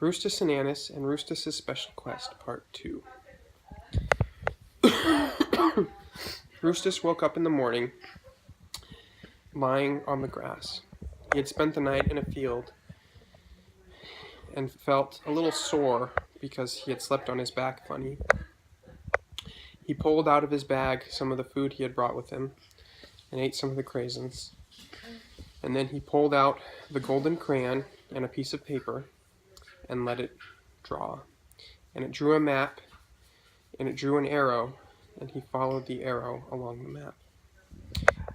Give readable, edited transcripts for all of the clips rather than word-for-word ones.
Rustus and Annice and Rustus's Special Quest, Part 2. Rustus woke up in the morning, lying on the grass. He had spent the night in a field and felt a little sore because he had slept on his back funny. He pulled out of his bag some of the food he had brought with him and ate some of the craisins. And then he pulled out the golden crayon and a piece of paper and let it draw. And it drew a map, and it drew an arrow, and he followed the arrow along the map.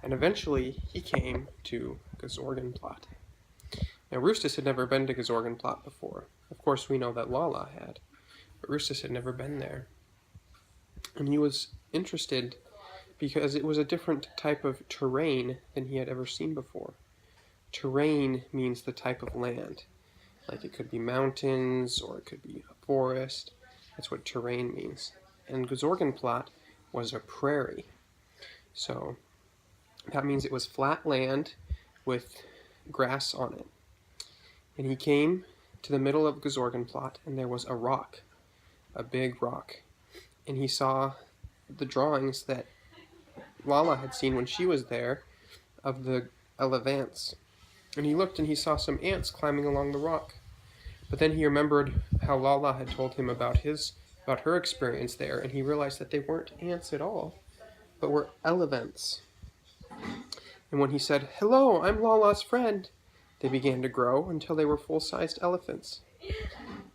And eventually he came to Gazorgenplat. Now Rustus had never been to Gazorgenplat before. Of course we know that Lala had, but Rustus had never been there. And he was interested because it was a different type of terrain than he had ever seen before. Terrain means the type of land. Like it could be mountains or it could be a forest. That's what terrain means. And Gazorgenplat was a prairie. So that means it was flat land with grass on it. And he came to the middle of Gazorgenplat and there was a rock, a big rock. And he saw the drawings that Lala had seen when she was there of the elephants. And he looked and he saw some ants climbing along the rock. But then he remembered how Lala had told him about her experience there, and he realized that they weren't ants at all, but were elephants. And when he said, "Hello, I'm Lala's friend," they began to grow until they were full-sized elephants.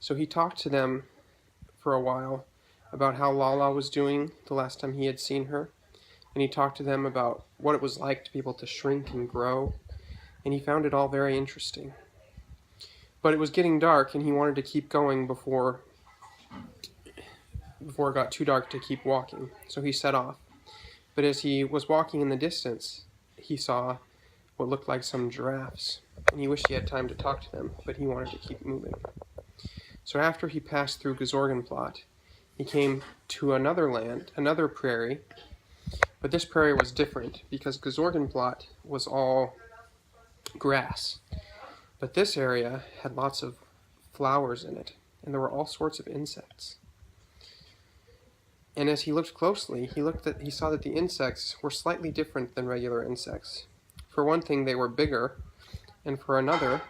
So he talked to them for a while about how Lala was doing the last time he had seen her, and he talked to them about what it was like to be able to shrink and grow. And he found it all very interesting. But it was getting dark, and he wanted to keep going before it got too dark to keep walking. So he set off. But as he was walking in the distance, he saw what looked like some giraffes. And he wished he had time to talk to them, but he wanted to keep moving. So after he passed through Gazorgenplat, he came to another land, another prairie. But this prairie was different, because Gazorgenplat was all grass. But this area had lots of flowers in it, and there were all sorts of insects. And as he looked closely, he saw that the insects were slightly different than regular insects. For one thing, they were bigger, and for another,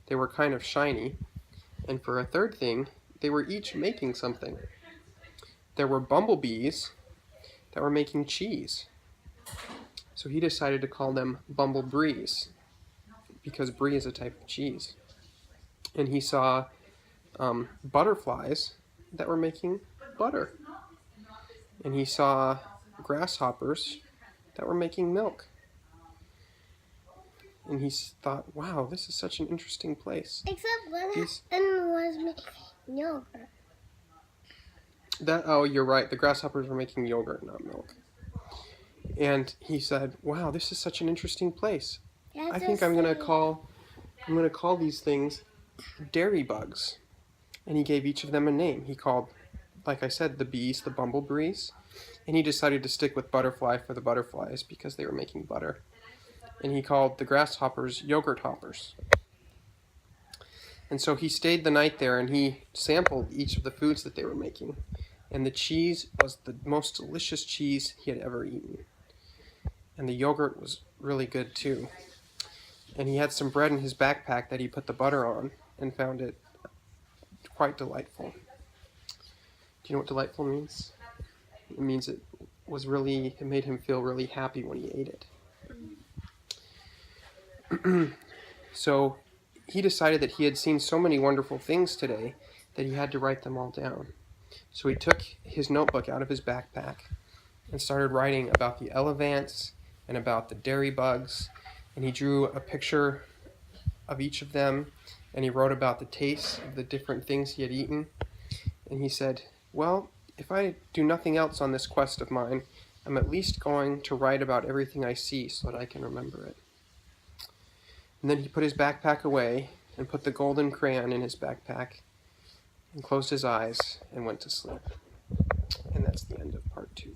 they were kind of shiny, and for a third thing, they were each making something. There were bumblebees that were making cheese. So he decided to call them bumblebrees, because brie is a type of cheese. And he saw butterflies that were making butter. And he saw grasshoppers that were making milk. And he thought, wow, this is such an interesting place. Except one was making yogurt. Oh, you're right. The grasshoppers were making yogurt, not milk. And he said, wow, this is such an interesting place. I think I'm gonna call these things dairy bugs. And he gave each of them a name. He called, like I said, the bees the bumblebrees, and he decided to stick with butterfly for the butterflies because they were making butter. And he called the grasshoppers yogurt hoppers. And so he stayed the night there, and he sampled each of the foods that they were making. And the cheese was the most delicious cheese he had ever eaten. And the yogurt was really good too. And he had some bread in his backpack that he put the butter on and found it quite delightful. Do you know what delightful means? It means it made him feel really happy when he ate it. So he decided that he had seen so many wonderful things today that he had to write them all down. So he took his notebook out of his backpack and started writing about the elephants and about the dairy bugs. And he drew a picture of each of them, and he wrote about the taste of the different things he had eaten. And he said, well, if I do nothing else on this quest of mine, I'm at least going to write about everything I see so that I can remember it. And then he put his backpack away and put the golden crayon in his backpack and closed his eyes and went to sleep. And that's the end of part 2.